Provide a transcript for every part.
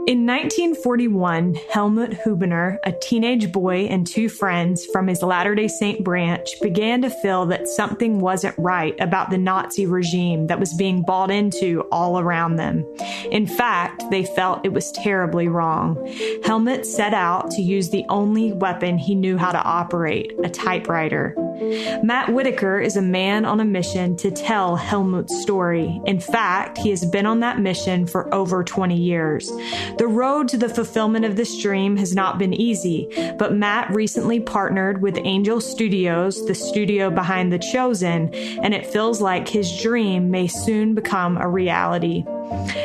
In 1941, Helmuth Hubener, a teenage boy and two friends from his Latter-day Saint branch, began to feel that something wasn't right about the Nazi regime that was being bought into all around them. In fact, they felt it was terribly wrong. Helmuth set out to use the only weapon he knew how to operate, a typewriter. Matt Whitaker is a man on a mission to tell Helmuth's story. In fact, he has been on that mission for over 20 years. The road to the fulfillment of this dream has not been easy, but Matt recently partnered with Angel Studios, the studio behind The Chosen, and it feels like his dream may soon become a reality.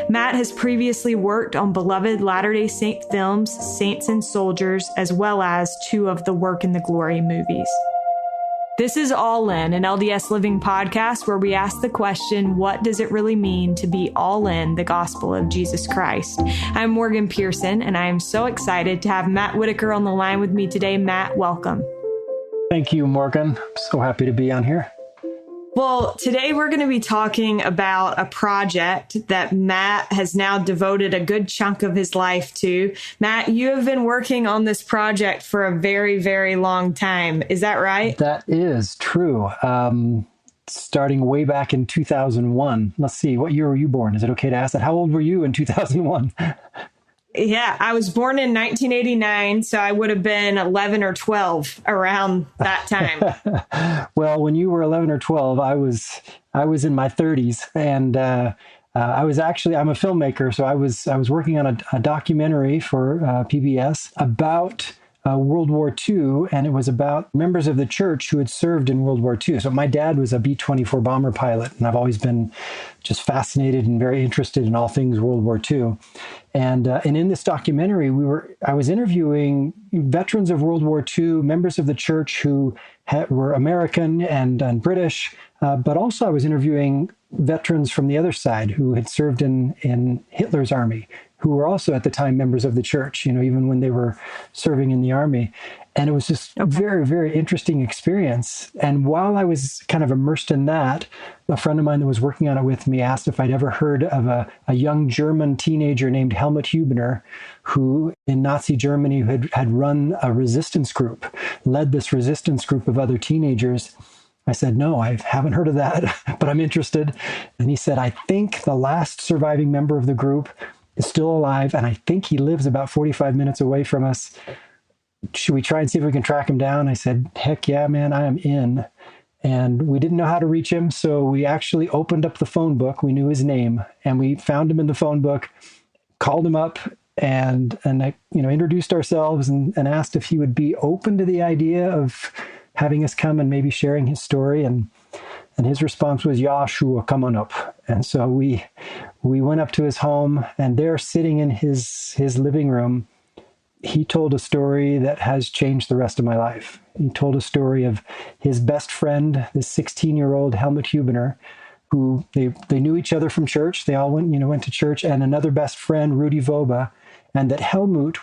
Matt has previously worked on beloved Latter-day Saint films, Saints and Soldiers, as well as two of the Work and the Glory movies. This is All In, an LDS Living podcast where we ask the question, what does it really mean to be all in the gospel of Jesus Christ? I'm Morgan Pearson, and I am so excited to have Matt Whitaker on the line with me today. Matt, welcome. Thank you, Morgan. I'm so happy to be on here. Well, today we're going to be talking about a project that Matt has now devoted a good chunk of his life to. Matt, you have been working on this project for a very, very long time. Is that right? That is true. Starting way back in 2001. Let's see, what year were you born? Is it okay to ask that? How old were you in 2001? Yeah, I was born in 1989, so I would have been 11 or 12 around that time. Well, when you were 11 or 12, I was in my 30s, and I'm a filmmaker, so I was working on a documentary for PBS about World War II, and it was about members of the church who had served in World War II. So my dad was a B-24 bomber pilot, and I've always been just fascinated and very interested in all things World War II. And in this documentary, I was interviewing veterans of World War II, members of the church who were American and British, but also I was interviewing veterans from the other side who had served in Hitler's army, who were also at the time members of the church, even when they were serving in the army. And it was just a very, very interesting experience. And while I was kind of immersed in that, a friend of mine that was working on it with me asked if I'd ever heard of a young German teenager named Helmuth Hubener, who in Nazi Germany had run a resistance group, led this resistance group of other teenagers. I said, no, I haven't heard of that, but I'm interested. And he said, I think the last surviving member of the group is still alive, and I think he lives about 45 minutes away from us. Should we try and see if we can track him down? I said, heck yeah, man, I am in. And we didn't know how to reach him, so we actually opened up the phone book. We knew his name, and we found him in the phone book, called him up, and introduced ourselves and asked if he would be open to the idea of having us come and maybe sharing his story. And his response was, yeah, sure, come on up. And so we went up to his home, and there, sitting in his living room, he told a story that has changed the rest of my life. He told a story of his best friend, this 16-year-old Helmuth Hubener, who they knew each other from church. They all went to church, and another best friend, Rudy Voba, and that Helmuth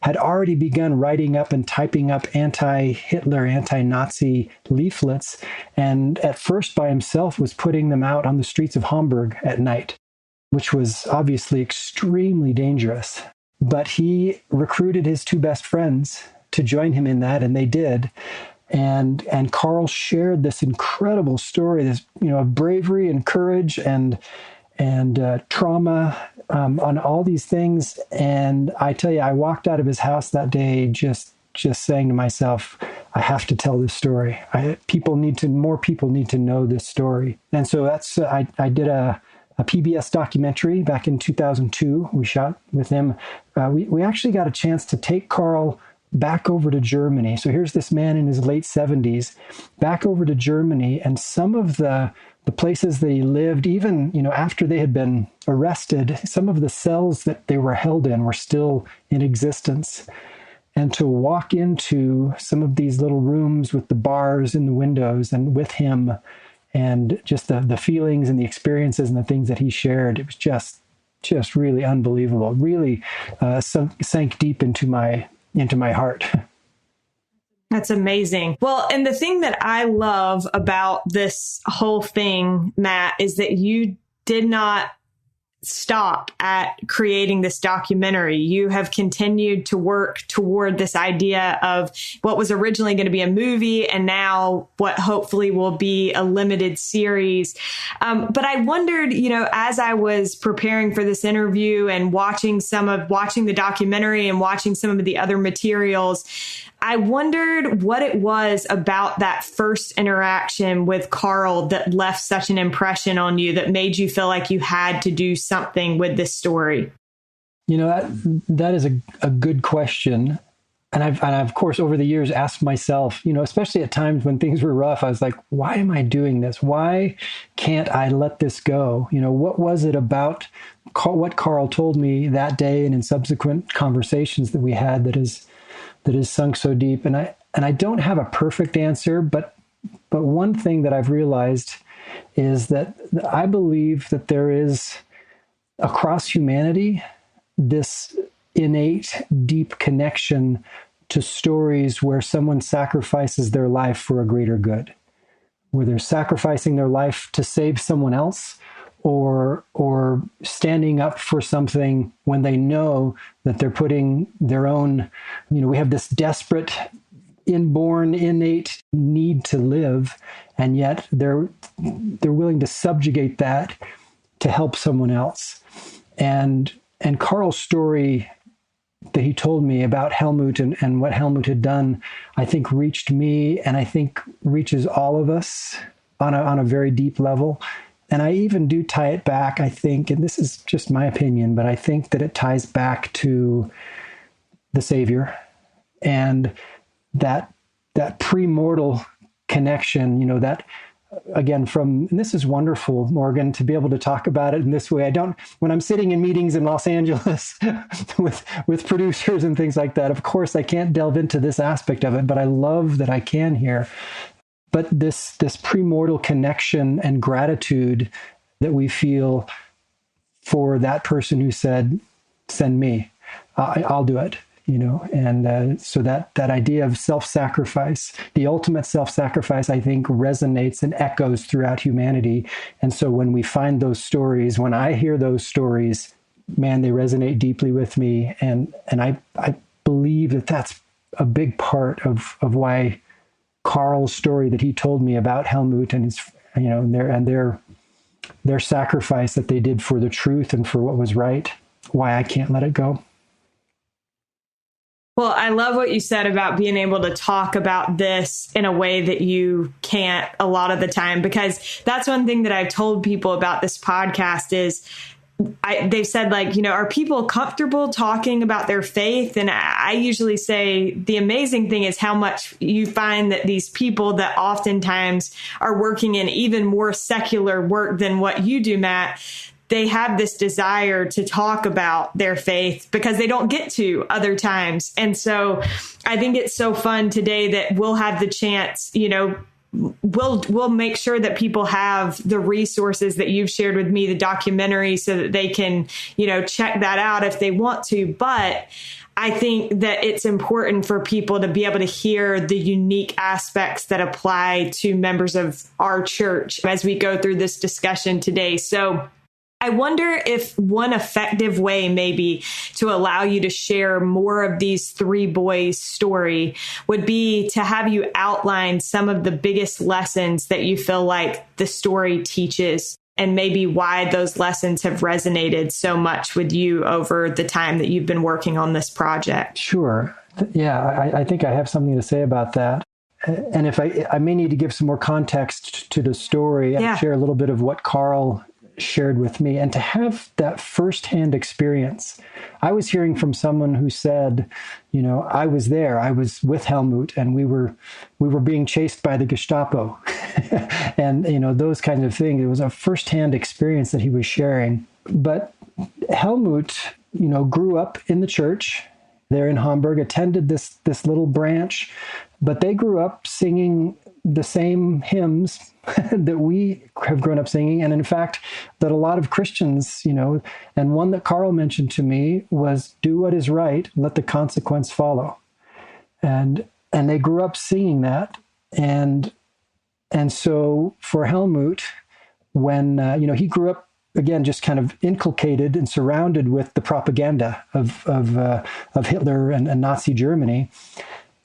had already begun writing up and typing up anti-Hitler, anti-Nazi leaflets, and at first by himself was putting them out on the streets of Hamburg at night, which was obviously extremely dangerous. But he recruited his two best friends to join him in that, and they did. And Carl shared this incredible story, this of bravery and courage and trauma on all these things. And I tell you, I walked out of his house that day just saying to myself, I have to tell this story. More people need to know this story. And so I did a PBS documentary back in 2002. We shot with him. We actually got a chance to take Carl back over to Germany. So here's this man in his late 70s, back over to Germany, and some of the places that he lived, even after they had been arrested, some of the cells that they were held in were still in existence. And to walk into some of these little rooms with the bars in the windows and with him, and just the feelings and the experiences and the things that he shared, it was just really unbelievable. It really sank deep into my heart. That's amazing. Well, and the thing that I love about this whole thing, Matt, is that you did not stop at creating this documentary. You have continued to work toward this idea of what was originally going to be a movie and now what hopefully will be a limited series. But I wondered, as I was preparing for this interview and watching the documentary and watching some of the other materials, I wondered what it was about that first interaction with Carl that left such an impression on you that made you feel like you had to do something with this story. That is a good question. And I've, of course, over the years asked myself, especially at times when things were rough, I was like, why am I doing this? Why can't I let this go? What was it about what Carl told me that day and in subsequent conversations that we had that is sunk so deep? And I don't have a perfect answer, but one thing that I've realized is that I believe that there is across humanity this innate, deep connection to stories where someone sacrifices their life for a greater good, where they're sacrificing their life to save someone else, or standing up for something when they know that they're putting their own, we have this desperate, inborn, innate need to live, and yet they're willing to subjugate that to help someone else. And Carl's story that he told me about Helmut and what Helmut had done, I think reached me, and I think reaches all of us on a very deep level. And I even do tie it back, I think, and this is just my opinion, but I think that it ties back to the Savior and that premortal connection, that, again, and this is wonderful, Morgan, to be able to talk about it in this way. When I'm sitting in meetings in Los Angeles with producers and things like that, of course, I can't delve into this aspect of it, but I love that I can here. But this premortal connection and gratitude that we feel for that person who said, send me, I'll do it, and so that idea of self-sacrifice, the ultimate self-sacrifice, I think resonates and echoes throughout humanity. And so when we find those stories, when I hear those stories, man, they resonate deeply with me. And I believe that that's a big part of why Carl's story that he told me about Helmut and his, their sacrifice that they did for the truth and for what was right, why I can't let it go. Well, I love what you said about being able to talk about this in a way that you can't a lot of the time, because that's one thing that I've told people about this podcast is they've said, are people comfortable talking about their faith? And I usually say the amazing thing is how much you find that these people that oftentimes are working in even more secular work than what you do, Matt, they have this desire to talk about their faith because they don't get to other times. And so I think it's so fun today that we'll have the chance, we'll make sure that people have the resources that you've shared with me, the documentary, so that they can, check that out if they want to. But I think that it's important for people to be able to hear the unique aspects that apply to members of our church as we go through this discussion today. So I wonder if one effective way maybe to allow you to share more of these three boys' story would be to have you outline some of the biggest lessons that you feel like the story teaches, and maybe why those lessons have resonated so much with you over the time that you've been working on this project. Sure. Yeah, I think I have something to say about that. And if I may need to give some more context to the story and share a little bit of what Carl shared with me, and to have that firsthand experience. I was hearing from someone who said, I was there, I was with Helmut, and we were being chased by the Gestapo and, those kinds of things. It was a firsthand experience that he was sharing. But Helmut, grew up in the church there in Hamburg, attended this little branch, but they grew up singing the same hymns that we have grown up singing. And in fact, that a lot of Christians, and one that Carl mentioned to me was, do what is right, let the consequence follow. And they grew up singing that. And so for Helmut, when, he grew up again, just kind of inculcated and surrounded with the propaganda of Hitler and Nazi Germany.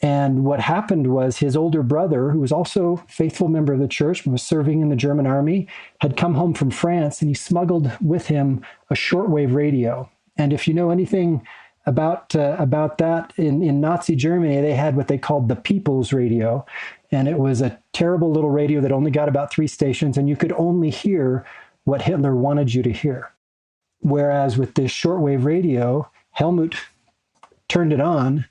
And what happened was his older brother, who was also a faithful member of the church, was serving in the German army, had come home from France, and he smuggled with him a shortwave radio. And if you know anything about that, in Nazi Germany, they had what they called the People's Radio. And it was a terrible little radio that only got about 3 stations, and you could only hear what Hitler wanted you to hear. Whereas with this shortwave radio, Helmut turned it on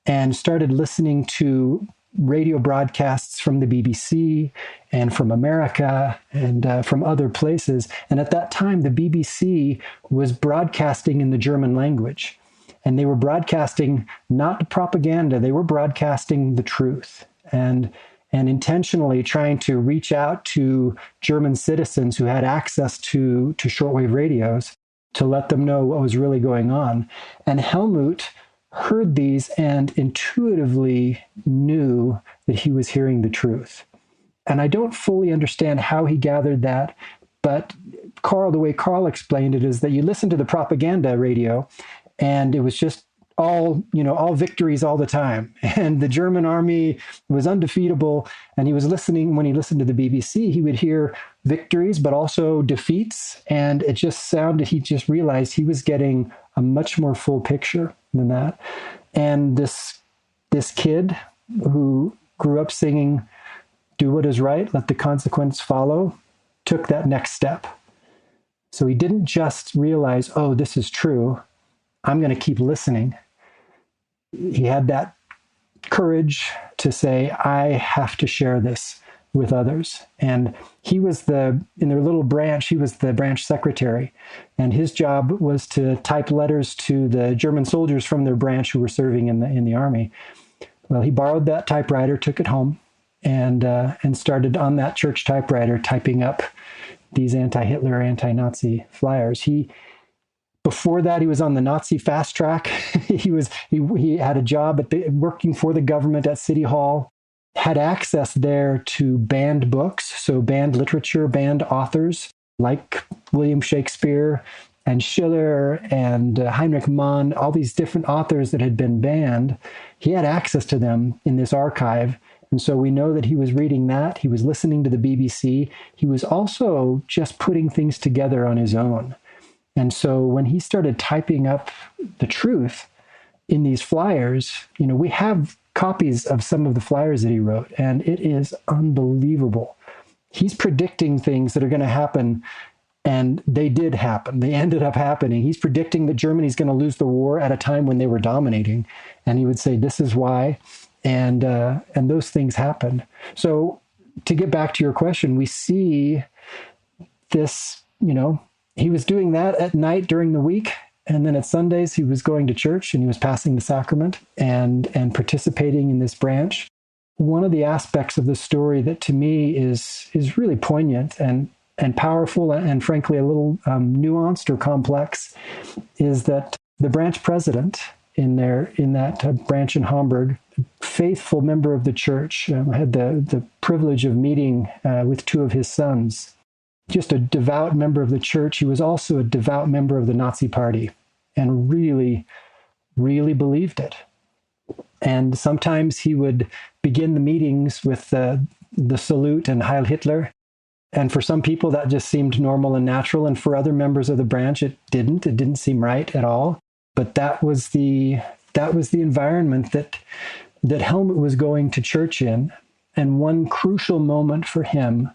and started listening to radio broadcasts from the BBC and from America and from other places. And at that time, the BBC was broadcasting in the German language. And they were broadcasting not propaganda, they were broadcasting the truth. And intentionally trying to reach out to German citizens who had access to shortwave radios to let them know what was really going on. And Helmut heard these and intuitively knew that he was hearing the truth. And I don't fully understand how he gathered that, but the way Carl explained it is that you listen to the propaganda radio and it was just all victories all the time. And the German army was undefeatable. And he was listening, when he listened to the BBC, he would hear victories, but also defeats. And it just sounded, he just realized he was getting a much more full picture than that. And this kid who grew up singing, "Do what is right, let the consequence follow," took that next step. So he didn't just realize, oh, this is true, I'm going to keep listening. He had that courage to say, I have to share this with others. And he was in their little branch, he was the branch secretary. And his job was to type letters to the German soldiers from their branch who were serving in the army. Well, he borrowed that typewriter, took it home, and started on that church typewriter typing up these anti-Hitler, anti-Nazi flyers. Before that, he was on the Nazi fast track. He had a job working for the government at City Hall, had access there to banned books, so banned literature, banned authors like William Shakespeare and Schiller and Heinrich Mann, all these different authors that had been banned. He had access to them in this archive. And so we know that he was reading that. He was listening to the BBC. He was also just putting things together on his own. And so when he started typing up the truth in these flyers, we have copies of some of the flyers that he wrote, and it is unbelievable. He's predicting things that are going to happen, and they did happen. They ended up happening. He's predicting that Germany's going to lose the war at a time when they were dominating, and he would say, this is why, and those things happened. So to get back to your question, we see this, he was doing that at night during the week. And then at Sundays, he was going to church and he was passing the sacrament and participating in this branch. One of the aspects of the story that to me is really poignant and powerful and frankly a little nuanced or complex is that the branch president in that branch in Hamburg, faithful member of the church, I had the privilege of meeting with 2 of his sons. Just a devout member of the church. He was also a devout member of the Nazi Party and really, really believed it. And sometimes he would begin the meetings with the salute and Heil Hitler. And for some people, that just seemed normal and natural. And for other members of the branch, it didn't. It didn't seem right at all. But that was the environment that Helmut was going to church in. And one crucial moment for him,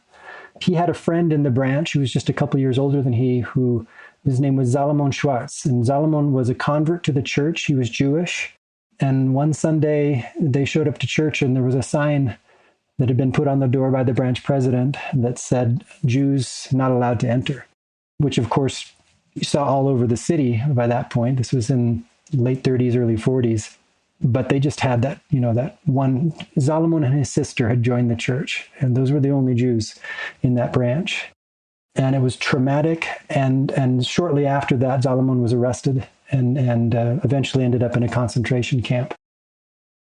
he had a friend in the branch who was just a couple years older than he, his name was Salomon Schwartz. And Salomon was a convert to the church. He was Jewish. And one Sunday, they showed up to church and there was a sign that had been put on the door by the branch president that said, Jews not allowed to enter, which of course you saw all over the city by that point. This was in late 30s, early 40s. But they just had that, that one, Salomon and his sister had joined the church, and those were the only Jews in that branch. And it was traumatic, and shortly after that, Salomon was arrested and eventually ended up in a concentration camp.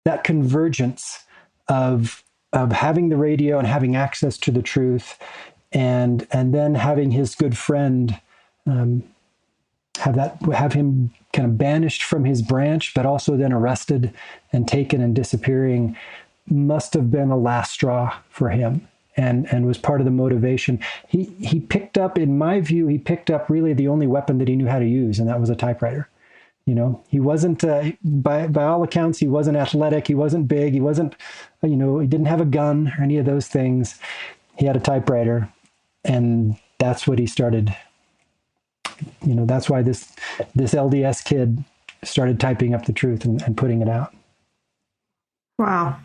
That convergence of having the radio and having access to the truth, and then having his good friend um, have him kind of banished from his branch, but also then arrested and taken and disappearing must have been a last straw for him, and was part of the motivation. He picked up, in my view, really the only weapon that he knew how to use, and that was a typewriter. He wasn't, by all accounts, he wasn't athletic, he wasn't big, he wasn't, he didn't have a gun or any of those things. He had a typewriter, and that's what he started. That's why this LDS kid started typing up the truth and putting it out. Wow.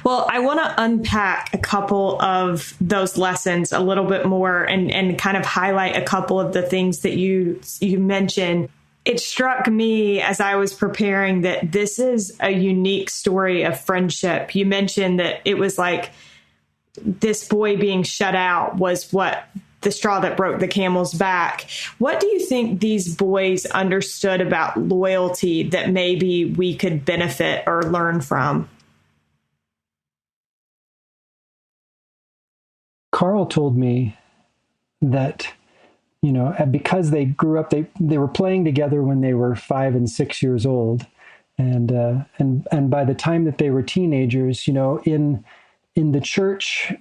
Well, I want to unpack a couple of those lessons a little bit more and kind of highlight a couple of the things that you mentioned. It struck me as I was preparing that this is a unique story of friendship. You mentioned that it was like this boy being shut out was what the straw that broke the camel's back. What do you think these boys understood about loyalty that maybe we could benefit or learn from? Carl told me that, because they grew up, they were playing together when they were 5 and 6 years old. And by the time that they were teenagers, in the church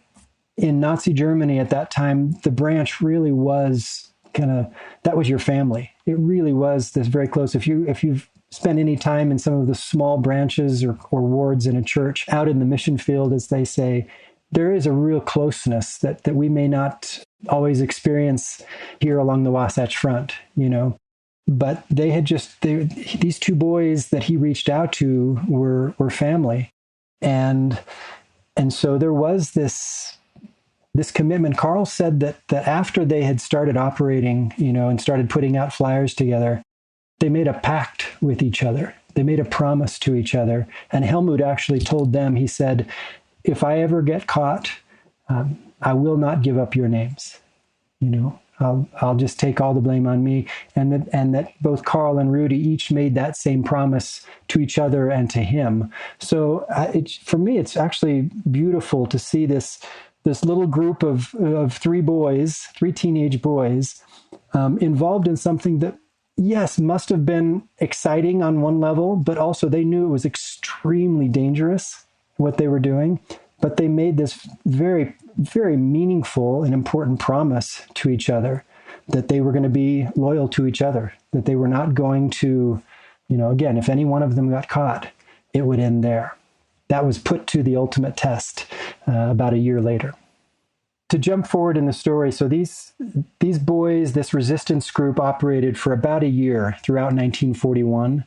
in Nazi Germany at that time, the branch really was that was your family. It really was this very close. If you've spent any time in some of the small branches or wards in a church out in the mission field, as they say, there is a real closeness that we may not always experience here along the Wasatch Front, But they had these two boys that he reached out to were family. And so there was this commitment. Carl said that after they had started operating, and started putting out flyers together, they made a pact with each other. They made a promise to each other. And Helmuth actually told them, he said, if I ever get caught, I will not give up your names. I'll just take all the blame on me. And that both Carl and Rudy each made that same promise to each other and to him. So for me, it's actually beautiful to see this little group of three teenage boys involved in something that, yes, must have been exciting on one level, but also they knew it was extremely dangerous what they were doing. But they made this very, very meaningful and important promise to each other that they were going to be loyal to each other, that they were not going to, again, if any one of them got caught, it would end there. That was put to the ultimate test about a year later. To jump forward in the story, so these boys, this resistance group operated for about a year throughout 1941.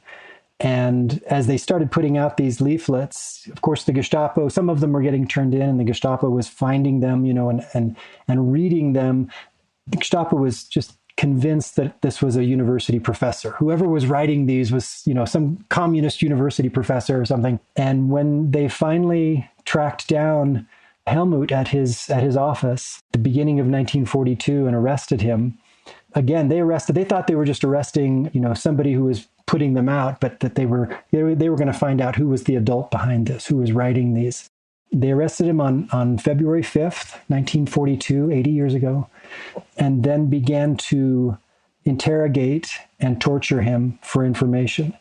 And as they started putting out these leaflets, of course, the Gestapo, some of them were getting turned in, and the Gestapo was finding them, and reading them. The Gestapo was just convinced that this was a university professor. Whoever was writing these was, some communist university professor or something. And when they finally tracked down Helmuth at his office at the beginning of 1942 and arrested him, again, they thought they were just arresting, somebody who was putting them out, but that they were going to find out who was the adult behind this, who was writing these. They arrested him on February 5th, 1942, 80 years ago, and then began to interrogate and torture him for information.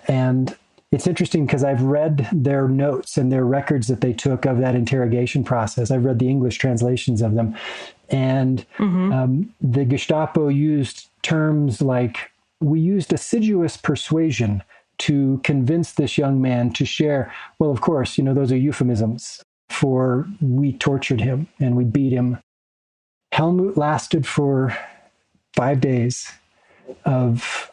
And it's interesting because I've read their notes and their records that they took of that interrogation process. I've read the English translations of them. And the Gestapo used terms like, we used assiduous persuasion to convince this young man to share. Well, of course, those are euphemisms for we tortured him and we beat him. Helmuth lasted for 5 days of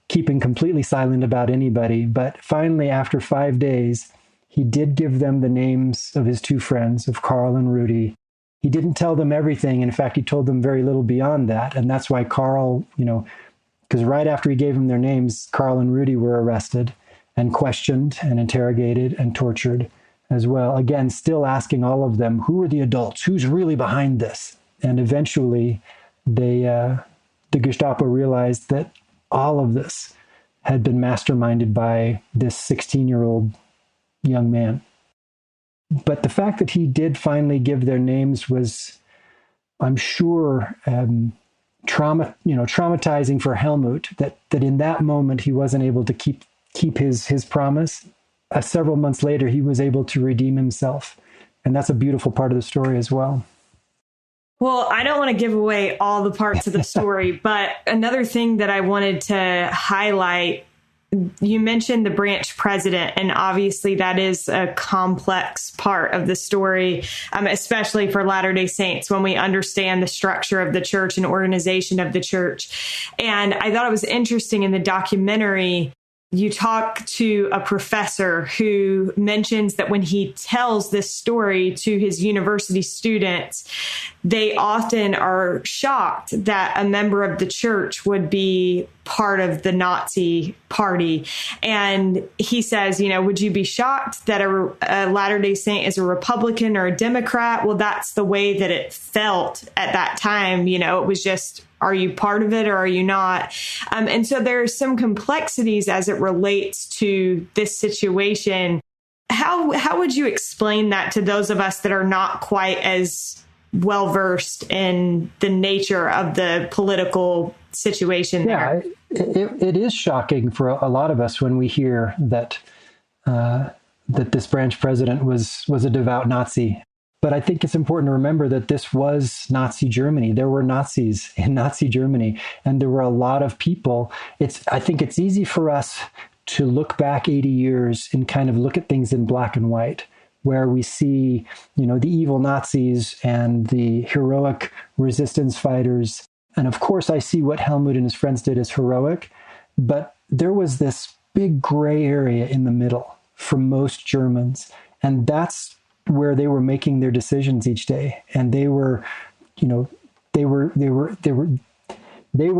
keeping completely silent about anybody. But finally, after 5 days, he did give them the names of his two friends, of Carl and Rudy. He didn't tell them everything. In fact, he told them very little beyond that. And that's why Carl, because right after he gave them their names, Carl and Rudy were arrested and questioned and interrogated and tortured as well. Again, still asking all of them, who are the adults? Who's really behind this? And eventually, the Gestapo realized that all of this had been masterminded by this 16-year-old young man. But the fact that he did finally give their names was, I'm sure, traumatizing for Helmut that in that moment he wasn't able to keep his promise. Several months later, he was able to redeem himself. And that's a beautiful part of the story as well. Well, I don't want to give away all the parts of the story, but another thing that I wanted to highlight, you mentioned the branch president, and obviously that is a complex part of the story, especially for Latter-day Saints when we understand the structure of the church and organization of the church. And I thought it was interesting in the documentary, you talk to a professor who mentions that when he tells this story to his university students, they often are shocked that a member of the church would be part of the Nazi party. And he says, would you be shocked that a Latter-day Saint is a Republican or a Democrat? Well, that's the way that it felt at that time. It was just, are you part of it or are you not? And so there are some complexities as it relates to this situation. How would you explain that to those of us that are not quite as well-versed in the nature of the political situation there? Yeah, it is shocking for a lot of us when we hear that this branch president was a devout Nazi. But I think it's important to remember that this was Nazi Germany. There were Nazis in Nazi Germany, and there were a lot of people. I think it's easy for us to look back 80 years and kind of look at things in black and white, where we see, the evil Nazis and the heroic resistance fighters. And of course, I see what Helmut and his friends did as heroic, but there was this big gray area in the middle for most Germans. And that's where they were making their decisions each day. And they were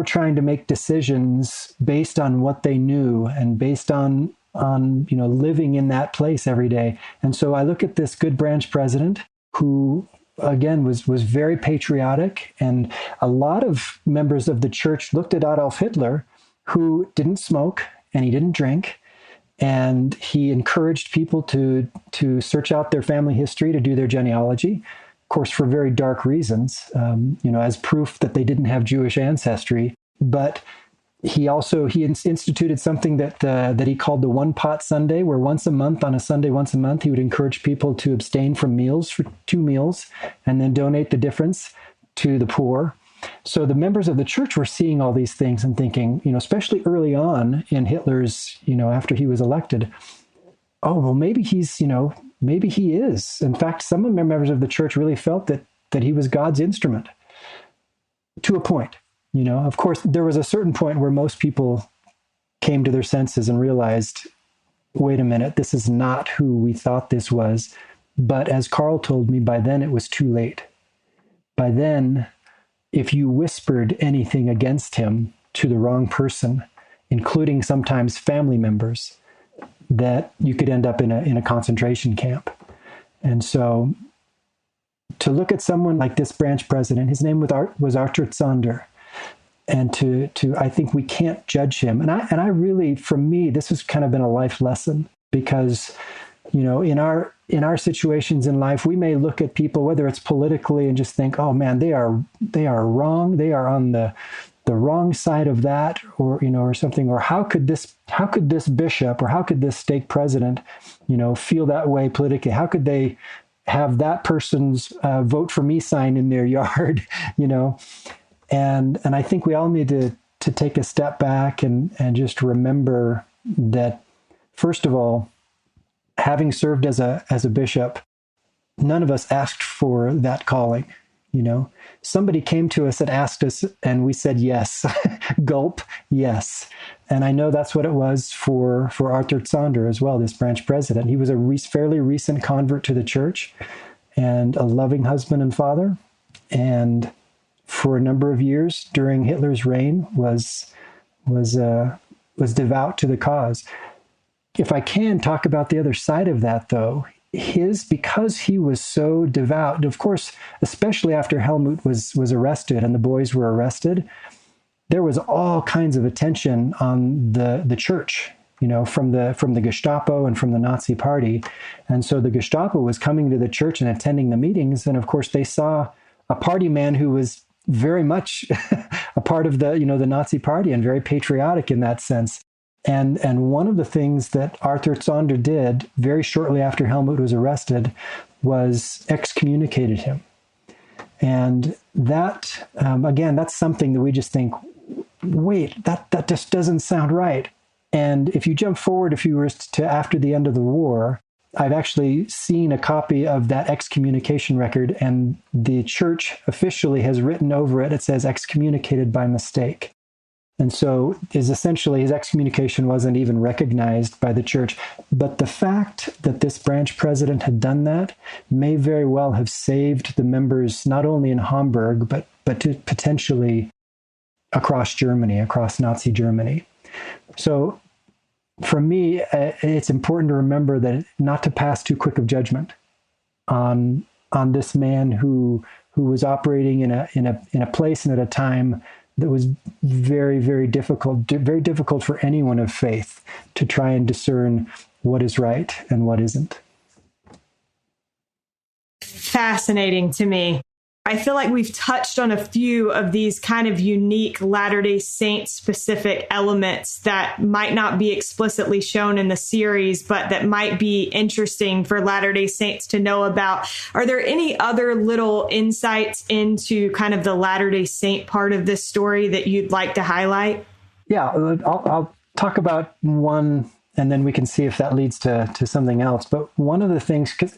trying to make decisions based on what they knew and based on living in that place every day. And so I look at this good branch president who, again, was very patriotic. And a lot of members of the church looked at Adolf Hitler, who didn't smoke and he didn't drink. And he encouraged people to search out their family history, to do their genealogy, of course, for very dark reasons, as proof that they didn't have Jewish ancestry. But he instituted something that he called the One Pot Sunday, where once a month, he would encourage people to abstain from meals for 2 meals and then donate the difference to the poor. So the members of the church were seeing all these things and thinking, especially early on in Hitler's, after he was elected, oh, well, maybe he is. In fact, some of the members of the church really felt that he was God's instrument to a point. Of course, there was a certain point where most people came to their senses and realized, wait a minute, this is not who we thought this was. But as Carl told me, by then it was too late. By then, if you whispered anything against him to the wrong person, including sometimes family members, that you could end up in a concentration camp. And so to look at someone like this branch president, his name was Arthur Zander, and to I think we can't judge him. And I really, for me, this has kind of been a life lesson, because in our situations in life, we may look at people, whether it's politically, and just think, oh man, they are wrong. They are on the wrong side of that, or something. Or how could this bishop, or how could this stake president, feel that way politically? How could they have that person's vote for me sign in their yard, And I think we all need to take a step back and just remember that, first of all, having served as a bishop, none of us asked for that calling. Somebody came to us and asked us, and we said yes. Gulp, yes. And I know that's what it was for Arthur Zander as well, this branch president. He was a fairly recent convert to the church and a loving husband and father, and for a number of years during Hitler's reign was devout to the cause. If I can talk about the other side of that, though, because he was so devout, of course, especially after Helmut was arrested and the boys were arrested, there was all kinds of attention on the church, from the Gestapo and from the Nazi Party. And so the Gestapo was coming to the church and attending the meetings. And of course, they saw a party man who was very much a part of the Nazi Party and very patriotic in that sense. And one of the things that Arthur Zonder did very shortly after Helmut was arrested was excommunicated him. And that, again, that's something that we just think, wait, that just doesn't sound right. And if you jump forward a few years to after the end of the war, I've actually seen a copy of that excommunication record, and the church officially has written over it, it says excommunicated by mistake. And so essentially his excommunication wasn't even recognized by the church. But the fact that this branch president had done that may very well have saved the members, not only in Hamburg, but potentially across Germany, across Nazi Germany. So for me, it's important to remember that not to pass too quick of judgment on this man who was operating in a place and at a time that was very, very difficult for anyone of faith to try and discern what is right and what isn't. Fascinating to me. I feel like we've touched on a few of these kind of unique Latter-day Saint specific elements that might not be explicitly shown in the series, but that might be interesting for Latter-day Saints to know about. Are there any other little insights into kind of the Latter-day Saint part of this story that you'd like to highlight? Yeah, I'll talk about one, and then we can see if that leads to something else. But one of the things, because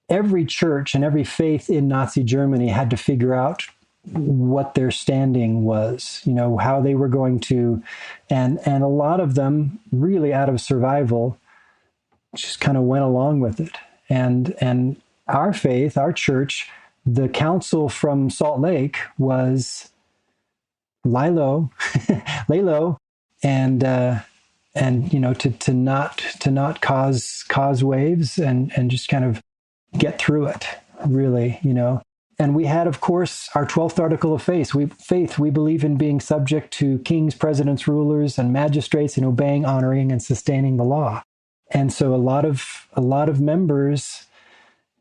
every church and every faith in Nazi Germany had to figure out what their standing was, how they were going to, and a lot of them really out of survival just kind of went along with it. And our faith, our church, the council from Salt Lake was lie low, lay low, and to not cause waves and just kind of get through it, really, And we had, of course, our 12th article of faith. We believe in being subject to kings, presidents, rulers, and magistrates, and obeying, honoring, and sustaining the law. And so a lot of members,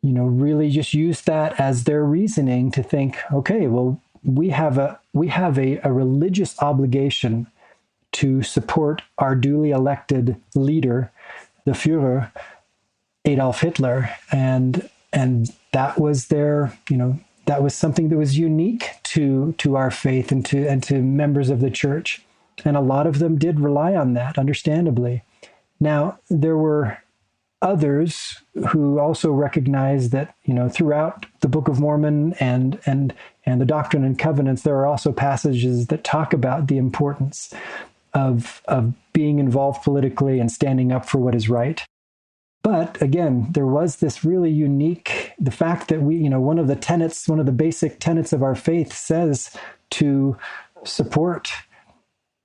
really just use that as their reasoning to think, okay, well, we have a religious obligation to support our duly elected leader, the Führer, Adolf Hitler, and that was that was something that was unique to our faith and to members of the church, and a lot of them did rely on that, understandably. Now there were others who also recognized that throughout the Book of Mormon and the Doctrine and Covenants, there are also passages that talk about the importance of being involved politically and standing up for what is right. But again, there was this really unique, the fact that we, one of the basic tenets of our faith says to support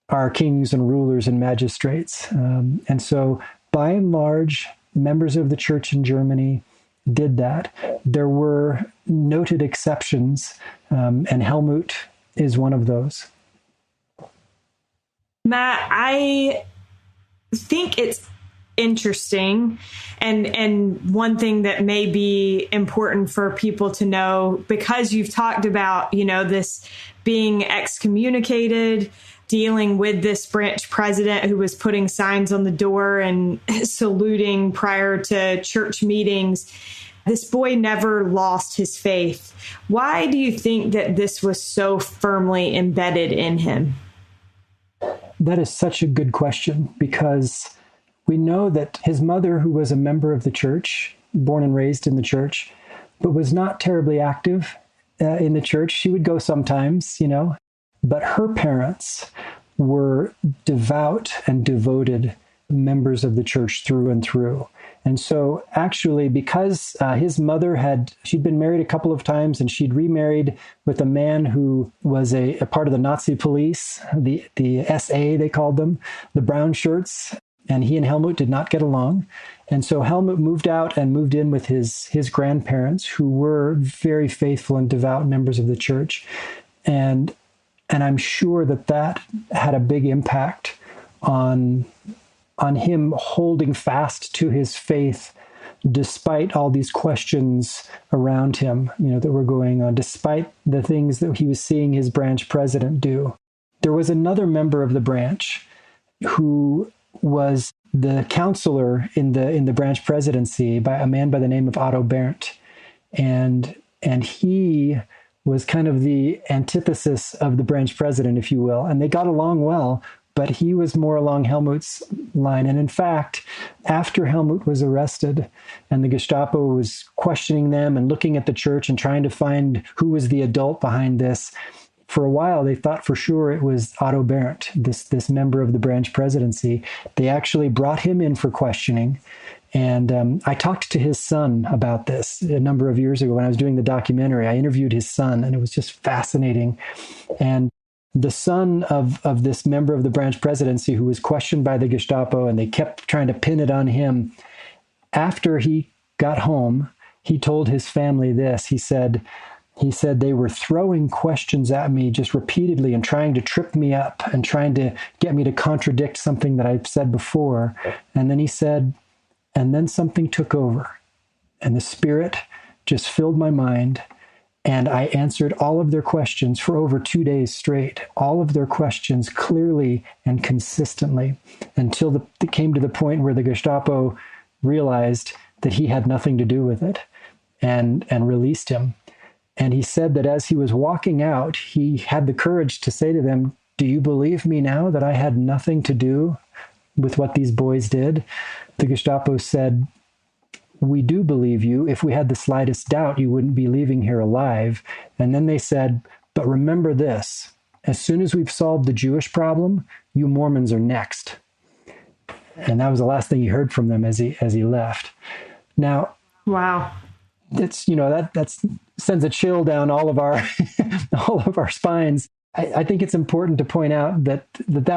our kings and rulers and magistrates. And so by and large, members of the church in Germany did that. There were noted exceptions, and Helmut is one of those. Matt, I think it's interesting. And one thing that may be important for people to know, because you've talked about, this being excommunicated, dealing with this branch president who was putting signs on the door and saluting prior to church meetings. This boy never lost his faith. Why do you think that this was so firmly embedded in him? That is such a good question, because we know that his mother, who was a member of the church, born and raised in the church, but was not terribly active in the church. She would go sometimes, but her parents were devout and devoted members of the church through and through. And so actually, because his mother she'd been married a couple of times, and she'd remarried with a man who was a part of the Nazi police, the SA, they called them, the brown shirts. And he and Helmut did not get along. And so Helmut moved out and moved in with his grandparents, who were very faithful and devout members of the church. And I'm sure that had a big impact on him holding fast to his faith despite all these questions around him, that were going on, despite the things that he was seeing his branch president do. There was another member of the branch who was the counselor in the branch presidency, by a man by the name of Otto Berndt. And he was kind of the antithesis of the branch president, if you will. And they got along well, but he was more along Helmuth's line. And in fact, after Helmuth was arrested and the Gestapo was questioning them and looking at the church and trying to find who was the adult behind this, for a while, they thought for sure it was Otto Berndt, this member of the branch presidency. They actually brought him in for questioning. And I talked to his son about this a number of years ago when I was doing the documentary. I interviewed his son, and it was just fascinating. And the son of this member of the branch presidency who was questioned by the Gestapo, and they kept trying to pin it on him, after he got home, he told his family this. He said, they were throwing questions at me just repeatedly and trying to trip me up and trying to get me to contradict something that I've said before. And then he said, and then something took over, and the Spirit just filled my mind, and I answered all of their questions for over 2 days straight, all of their questions clearly and consistently, until it came to the point where the Gestapo realized that he had nothing to do with it and released him. And he said that as he was walking out, he had the courage to say to them, "Do you believe me now that I had nothing to do with what these boys did?" The Gestapo said, "We do believe you. If we had the slightest doubt, you wouldn't be leaving here alive." And then they said, "But remember this, as soon as we've solved the Jewish problem, you Mormons are next." And that was the last thing he heard from them as he left. Now, wow. That's, that sends a chill down all of our spines. I think it's important to point out that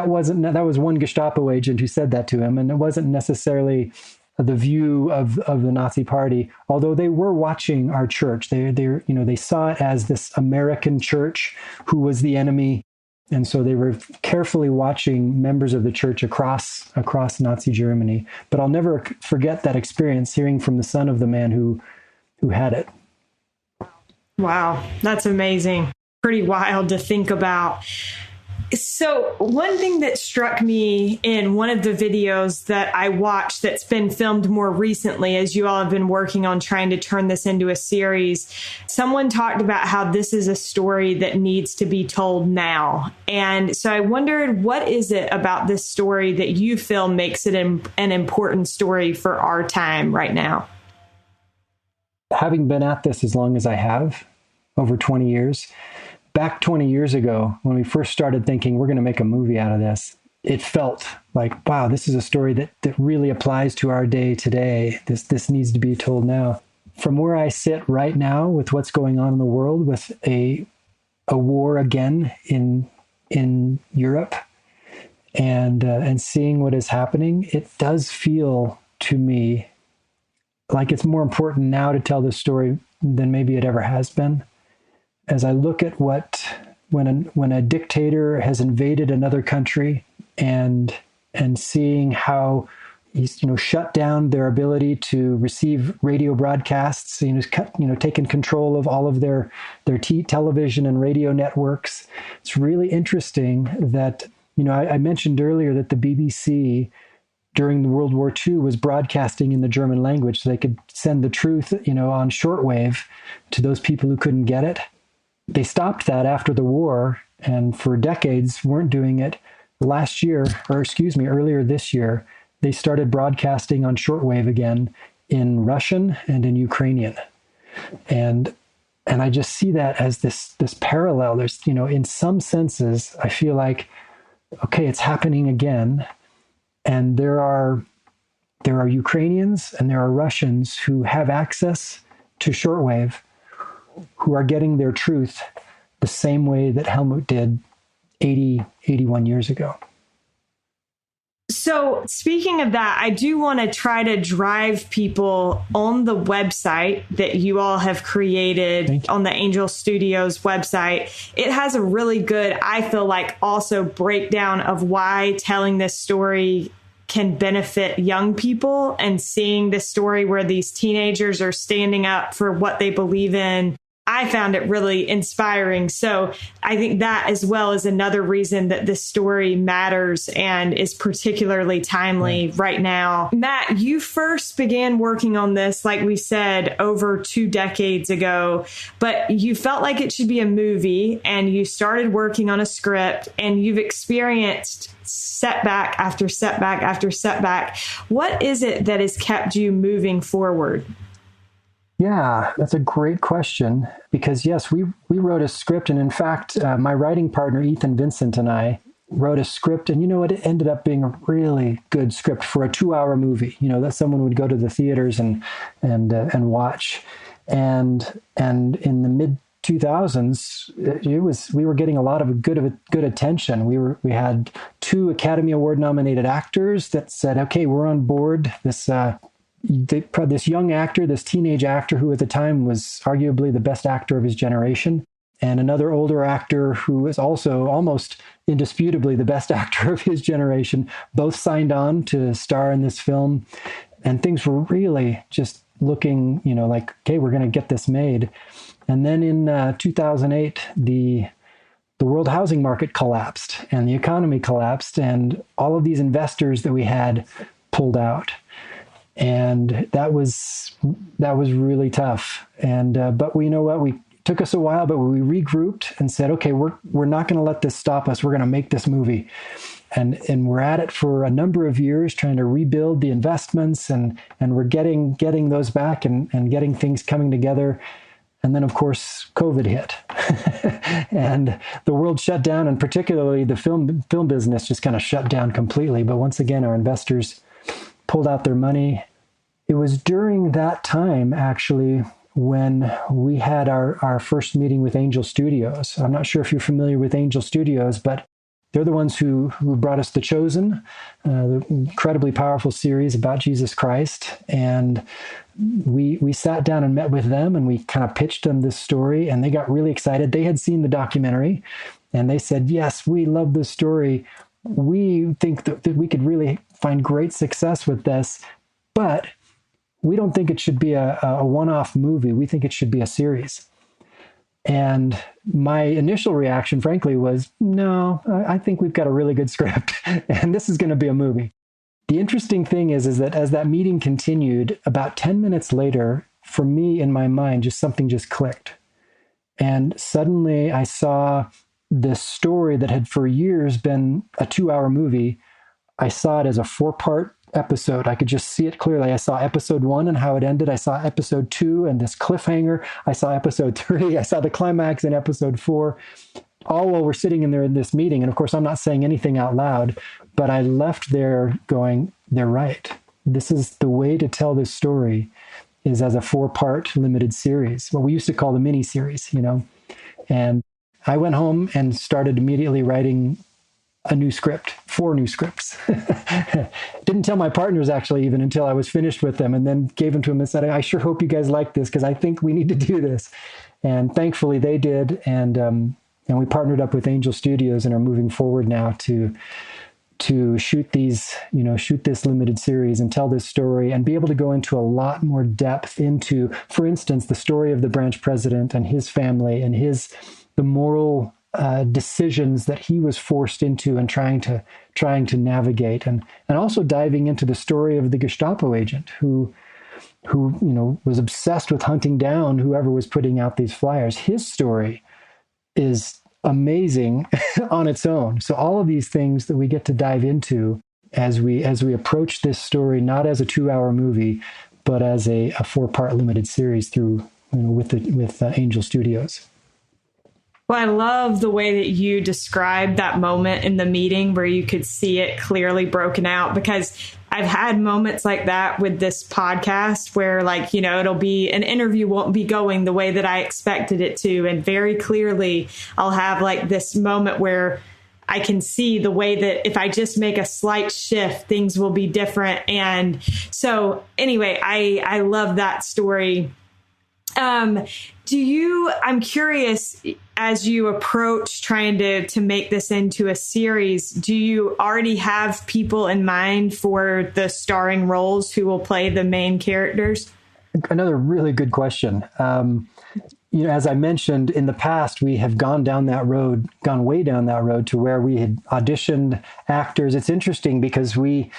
was one Gestapo agent who said that to him, and it wasn't necessarily the view of the Nazi Party. Although they were watching our church, they saw it as this American church who was the enemy, and so they were carefully watching members of the church across Nazi Germany. But I'll never forget that experience, hearing from the son of the man who had it. Wow, that's amazing. Pretty wild to think about. So one thing that struck me in one of the videos that I watched that's been filmed more recently, as you all have been working on trying to turn this into a series, someone talked about how this is a story that needs to be told now. And so I wondered, what is it about this story that you feel makes it an important story for our time right now? Having been at this as long as I have, over 20 years, back 20 years ago, when we first started thinking we're going to make a movie out of this, it felt like, wow, this is a story that really applies to our day today. This needs to be told now. From where I sit right now with what's going on in the world, with a war again in Europe, and seeing what is happening, it does feel to me like it's more important now to tell this story than maybe it ever has been. As I look at when a dictator has invaded another country and seeing how he's shut down their ability to receive radio broadcasts, taken control of all of their television and radio networks, it's really interesting that I mentioned earlier that the BBC during the World War II was broadcasting in the German language so they could send the truth, on shortwave to those people who couldn't get it. They stopped that after the war, and for decades weren't doing it. Earlier this year, they started broadcasting on shortwave again in Russian and in Ukrainian. And I just see that as this parallel. There's, in some senses, I feel like, okay, it's happening again. And there are Ukrainians and there are Russians who have access to shortwave, who are getting their truth the same way that Helmut did 81 years ago. So speaking of that, I do want to try to drive people on the website that you all have created on the Angel Studios website. It has a really good, I feel like, also breakdown of why telling this story can benefit young people, and seeing this story where these teenagers are standing up for what they believe in, I found it really inspiring. So I think that as well is another reason that this story matters and is particularly timely right now. Matt, you first began working on this, like we said, over 2 decades ago, but you felt like it should be a movie, and you started working on a script, and you've experienced setback after setback after setback. What is it that has kept you moving forward? Yeah, that's a great question, because yes, we wrote a script. And in fact, my writing partner, Ethan Vincent, and I wrote a script, and it ended up being a really good script for a 2-hour movie, that someone would go to the theaters and watch. And in the mid 2000s, we were getting a lot of good attention. We had 2 Academy Award nominated actors that said, okay, we're on board. This young actor, this teenage actor who at the time was arguably the best actor of his generation, and another older actor who was also almost indisputably the best actor of his generation, both signed on to star in this film. And things were really just looking, like, okay, we're going to get this made. And then in 2008, the world housing market collapsed, and the economy collapsed, and all of these investors that we had pulled out. And that was really tough. And but we know what, we took us a while, but we regrouped and said, okay, we're not going to let this stop us. We're going to make this movie. And we're at it for a number of years, trying to rebuild the investments, and we're getting those back and getting things coming together. And then, of course, COVID hit, and the world shut down, and particularly the film business just kind of shut down completely. But once again, our investors pulled out their money. It was during that time, actually, when we had our first meeting with Angel Studios. I'm not sure if you're familiar with Angel Studios, but they're the ones who brought us The Chosen, the incredibly powerful series about Jesus Christ. And we sat down and met with them, and we kind of pitched them this story, and they got really excited. They had seen the documentary, and they said, yes, we love this story. We think that we could really find great success with this, but we don't think it should be a one-off movie. We think it should be a series. And my initial reaction, frankly, was, no, I think we've got a really good script, and this is going to be a movie. The interesting thing is that as that meeting continued, about 10 minutes later, for me, in my mind, just something just clicked. And suddenly I saw this story that had for years been a 2-hour movie. I saw it as a 4-part episode. I could just see it clearly. I saw episode 1 and how it ended. I saw episode 2 and this cliffhanger. I saw episode 3. I saw the climax in episode 4, all while we're sitting in there in this meeting. And of course, I'm not saying anything out loud, but I left there going, they're right. This is the way to tell this story, is as a 4-part limited series, what we used to call the mini series, And I went home and started immediately writing a new script, 4 new scripts. Didn't tell my partners actually even until I was finished with them, and then gave them to them and said, I sure hope you guys like this, because I think we need to do this. And thankfully they did. And we partnered up with Angel Studios and are moving forward now to shoot these, shoot this limited series and tell this story and be able to go into a lot more depth into, for instance, the story of the branch president and his family and the moral decisions that he was forced into and trying to navigate, and also diving into the story of the Gestapo agent who was obsessed with hunting down whoever was putting out these flyers. His story is amazing on its own. So all of these things that we get to dive into as we approach this story, not as a 2-hour movie, but as a 4-part limited series through with Angel Studios. Well, I love the way that you described that moment in the meeting where you could see it clearly broken out, because I've had moments like that with this podcast where, it'll be an interview won't be going the way that I expected it to. And very clearly I'll have this moment where I can see the way that if I just make a slight shift, things will be different. And so anyway, I love that story I'm curious, as you approach trying to make this into a series, do you already have people in mind for the starring roles who will play the main characters? Another really good question. As I mentioned in the past, we have gone way down that road to where we had auditioned actors. It's interesting because way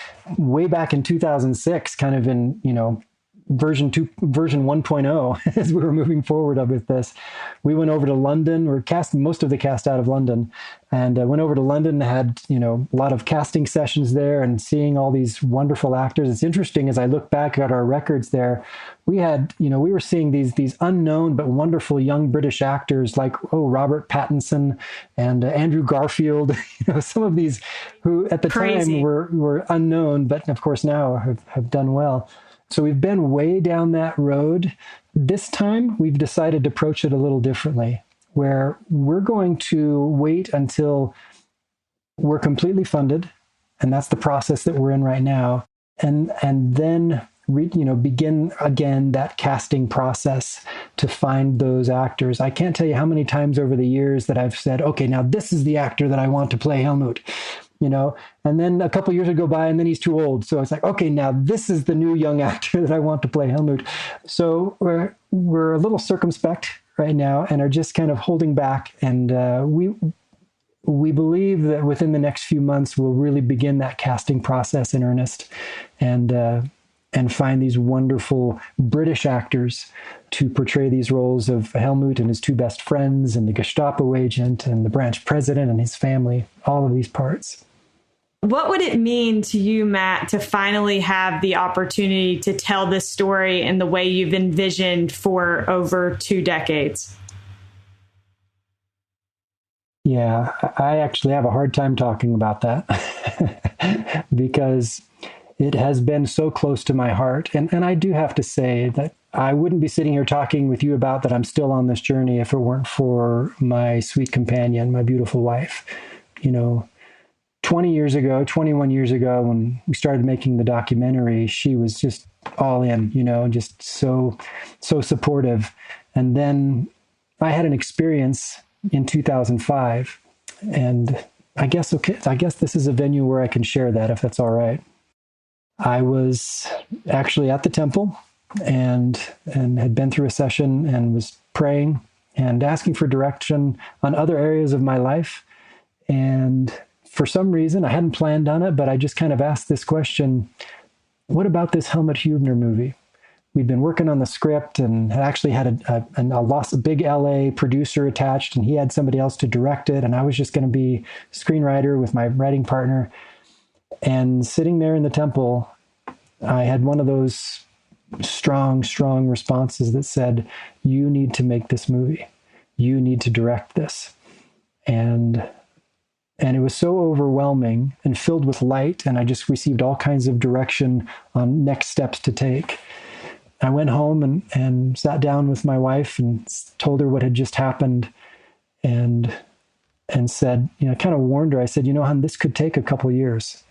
back in 2006, kind of in, version 1.0, as we were moving forward with this, we went over to London. We're casting most of the cast out of London, and went over to London, had, a lot of casting sessions there and seeing all these wonderful actors. It's interesting as I look back at our records there, we had, we were seeing these unknown but wonderful young British actors like, Robert Pattinson and Andrew Garfield, some of these who at the time were unknown, but of course now have done well. So we've been way down that road. This time we've decided to approach it a little differently, where we're going to wait until we're completely funded. And that's the process that we're in right now. And then begin again that casting process to find those actors. I can't tell you how many times over the years that I've said, okay, now this is the actor that I want to play Helmuth. And then a couple of years would go by and then he's too old. So it's like, okay, now this is the new young actor that I want to play Helmuth. So we're a little circumspect right now and are just kind of holding back. And we believe that within the next few months, we'll really begin that casting process in earnest and find these wonderful British actors to portray these roles of Helmuth and his two best friends and the Gestapo agent and the branch president and his family, all of these parts. What would it mean to you, Matt, to finally have the opportunity to tell this story in the way you've envisioned for over 2 decades? Yeah, I actually have a hard time talking about that because it has been so close to my heart. And I do have to say that I wouldn't be sitting here talking with you about that I'm still on this journey if it weren't for my sweet companion, my beautiful wife. 21 years ago, when we started making the documentary, she was just all in, just so supportive. And then I had an experience in 2005, and I guess this is a venue where I can share that, if that's all right. I was actually at the temple and had been through a session and was praying and asking for direction on other areas of my life. And for some reason, I hadn't planned on it, but I just kind of asked this question: what about this Helmuth Hubener movie? We'd been working on the script and had actually had a big LA producer attached, and he had somebody else to direct it. And I was just going to be screenwriter with my writing partner. And sitting there in the temple, I had one of those strong responses that said, you need to make this movie. You need to direct this. And it was so overwhelming and filled with light. And I just received all kinds of direction on next steps to take. I went home and sat down with my wife and told her what had just happened and said, kind of warned her. I said, hon, this could take a couple years.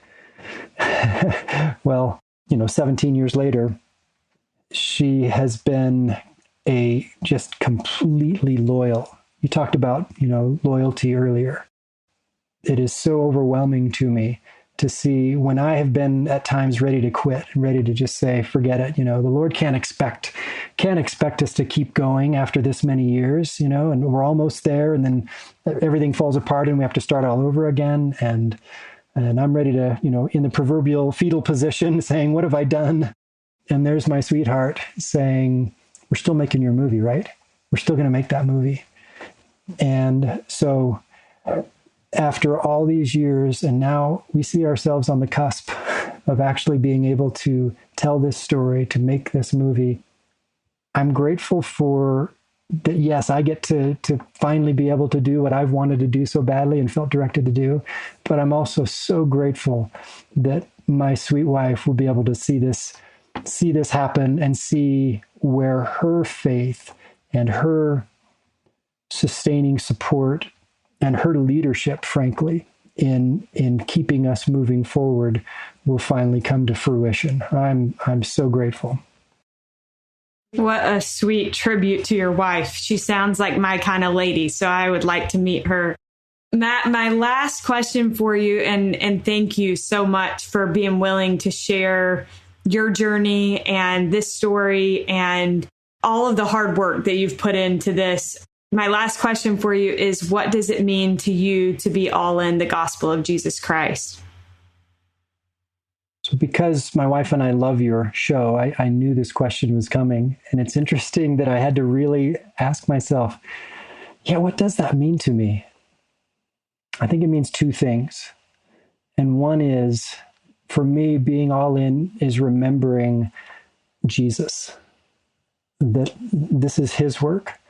Well, 17 years later, she has been just completely loyal. You talked about, loyalty earlier. It is so overwhelming to me to see when I have been at times ready to quit and ready to just say, forget it. The Lord can't expect us to keep going after this many years, and we're almost there. And then everything falls apart and we have to start all over again. And I'm ready to, in the proverbial fetal position saying, what have I done? And there's my sweetheart saying, we're still making your movie, right? We're still going to make that movie. And so after all these years, and now we see ourselves on the cusp of actually being able to tell this story, to make this movie. I'm grateful for that. Yes, I get to finally be able to do what I've wanted to do so badly and felt directed to do. But I'm also so grateful that my sweet wife will be able to see this happen and see where her faith and her sustaining support and her leadership, frankly, in keeping us moving forward will finally come to fruition. I'm so grateful. What a sweet tribute to your wife. She sounds like my kind of lady, so I would like to meet her. Matt, my last question for you, and thank you so much for being willing to share your journey and this story and all of the hard work that you've put into this. My last question for you is, what does it mean to you to be all in the gospel of Jesus Christ? So because my wife and I love your show, I knew this question was coming. And it's interesting that I had to really ask myself, what does that mean to me? I think it means two things. And one is, for me, being all in is remembering Jesus, that this is his work,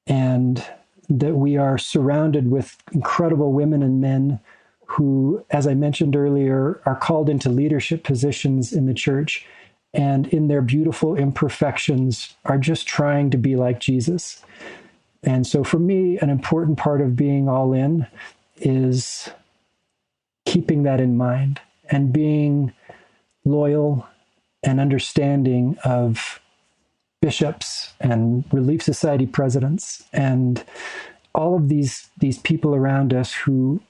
and that we are surrounded with incredible women and men who, as I mentioned earlier, are called into leadership positions in the church, and in their beautiful imperfections are just trying to be like Jesus. And so for me, an important part of being all in is keeping that in mind and being loyal and understanding of bishops and Relief Society presidents and all of these people around us who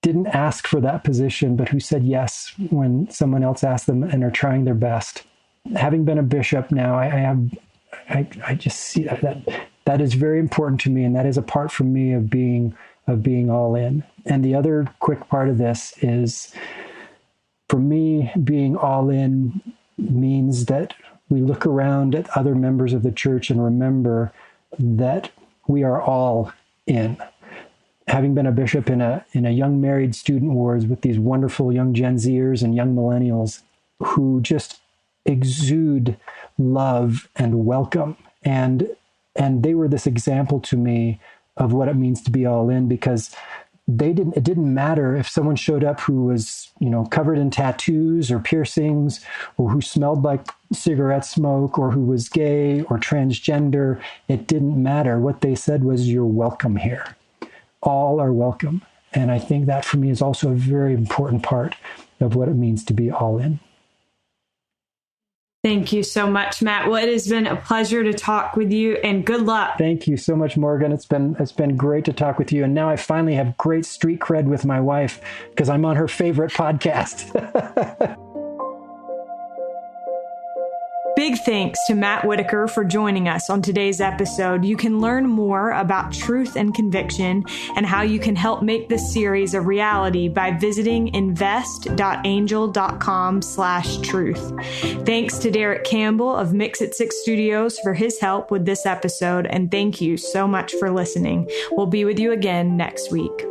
didn't ask for that position, but who said yes when someone else asked them and are trying their best. Having been a bishop now, I just see that is very important to me, and that is a part for me of being all in. And the other quick part of this is, for me, being all in means that we look around at other members of the church and remember that we are all in. Having been a bishop in a young married student wards with these wonderful young Gen Zers and young millennials who just exude love and welcome. And they were this example to me of what it means to be all in, because it didn't matter if someone showed up who was, covered in tattoos or piercings, or who smelled like cigarette smoke, or who was gay or transgender. It didn't matter. What they said was, "You're welcome here." All are welcome. And I think that for me is also a very important part of what it means to be all in. Thank you so much, Matt. Well, it has been a pleasure to talk with you, and good luck. Thank you so much, Morgan. It's been great to talk with you. And now I finally have great street cred with my wife because I'm on her favorite podcast. Big thanks to Matt Whitaker for joining us on today's episode. You can learn more about truth and conviction and how you can help make this series a reality by visiting invest.angel.com/truth. Thanks to Derek Campbell of Mix It 6 Studios for his help with this episode, and thank you so much for listening. We'll be with you again next week.